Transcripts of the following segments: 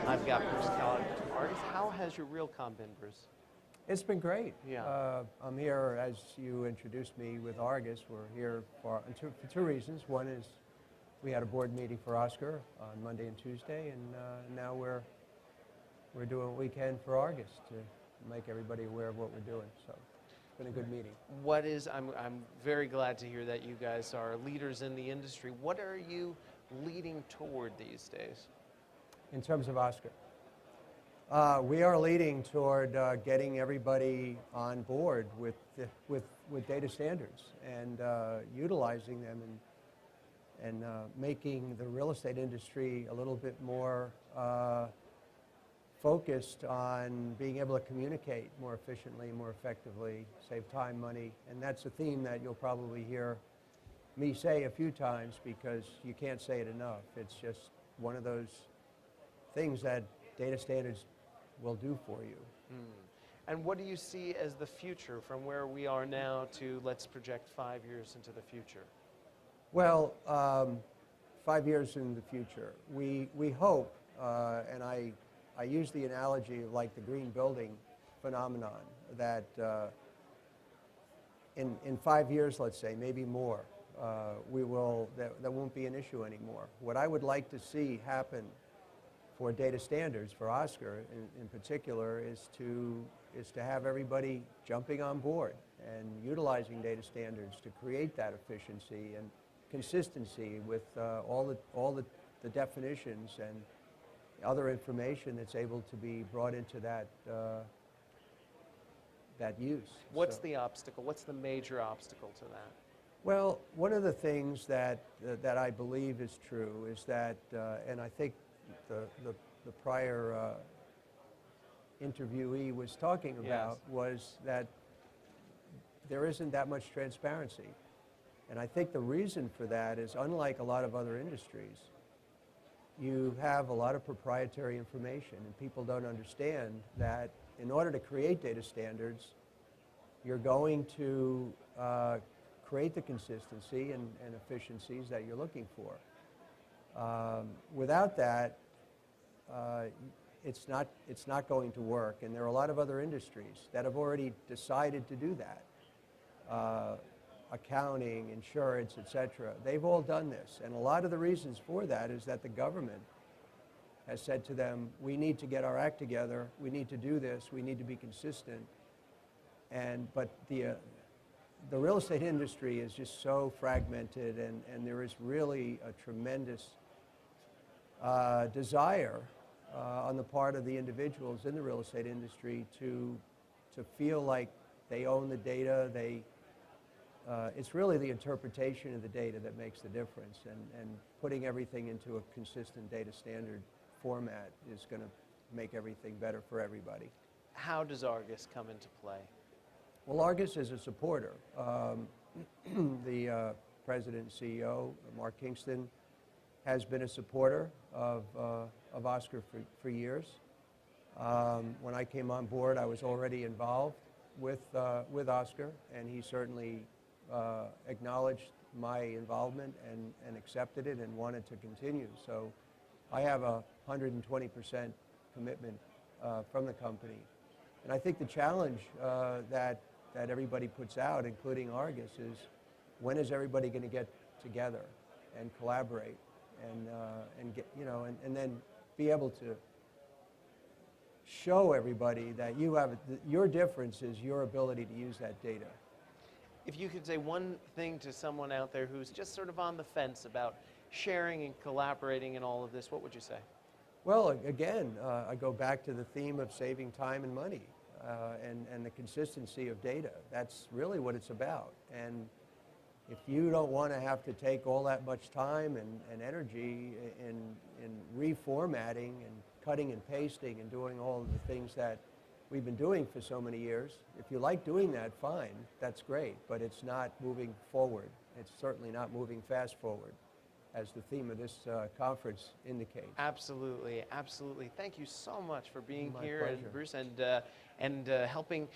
I've got Bruce Kellogg to Argus. How has your Realcomm been, Bruce? It's been great. Yeah. I'm here, as you introduced me, with Argus. We're here for two reasons. One is we had a board meeting for Oscar on Monday and Tuesday, and now we're doing what we can for Argus to make everybody aware of what we're doing. So it's been a good meeting. I'm very glad to hear that you guys are leaders in the industry. What are you leading toward these days? In terms of Oscar, we are leading toward getting everybody on board with data standards and utilizing them and making the real estate industry a little bit more focused on being able to communicate more efficiently, more effectively, save time, money, and that's a theme that you'll probably hear me say a few times because you can't say it enough. It's just one of those things that data standards will do for you. And what do you see as the future from where we are now to, let's project 5 years into the future? Well, 5 years in the future, we hope, and I use the analogy of like the green building phenomenon, that in 5 years, let's say, maybe more, that won't be an issue anymore. What I would like to see happen for data standards, for Oscar in particular, is to have everybody jumping on board and utilizing data standards to create that efficiency and consistency with all the definitions and other information that's able to be brought into that use. What's the obstacle? What's the major obstacle to that? Well, one of the things that I believe is true is that, and I think the prior interviewee was talking about, was that there isn't that much transparency. And I think the reason for that is, unlike a lot of other industries, you have a lot of proprietary information, and people don't understand that in order to create data standards, you're going to create the consistency and efficiencies that you're looking for. Without that, it's not going to work, and there are a lot of other industries that have already decided to do that. Accounting, insurance, etc. They've all done this, and a lot of the reasons for that is that the government has said to them, we need to get our act together, we need to do this, we need to be consistent. But the real estate industry is just so fragmented, and there is really a tremendous desire on the part of the individuals in the real estate industry to feel like they own the data. It's really the interpretation of the data that makes the difference, and putting everything into a consistent data standard format is going to make everything better for everybody. How does Argus come into play? Well, Argus is a supporter. The president and CEO, Mark Kingston, has been a supporter of Oscar for years. When I came on board, I was already involved with Oscar, and he certainly acknowledged my involvement and accepted it and wanted to continue. So I have a 120% commitment from the company. And I think the challenge that everybody puts out, including Argus, is when is everybody going to get together and collaborate and get, and then be able to show everybody that your difference is your ability to use that data. If you could say one thing to someone out there who's just sort of on the fence about sharing and collaborating and all of this, what would you say? Well, again, I go back to the theme of saving time and money and the consistency of data. That's really what it's about. And if you don't want to have to take all that much time and energy in reformatting and cutting and pasting and doing all of the things that we've been doing for so many years, if you like doing that, fine, that's great, but it's not moving forward. It's certainly not moving fast forward, as the theme of this conference indicates. Absolutely, absolutely. Thank you so much for being here, pleasure. and Bruce, and helping.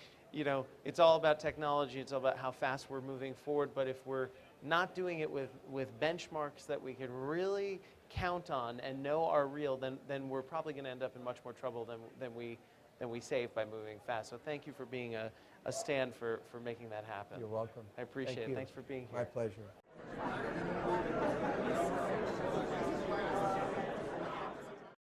It's all about technology. It's all about how fast we're moving forward. But if we're not doing it with benchmarks that we can really count on and know are real, then we're probably going to end up in much more trouble than we save by moving fast. So thank you for being a stand for making that happen. You're welcome. I appreciate Thank it. you. Thanks for being here. My pleasure.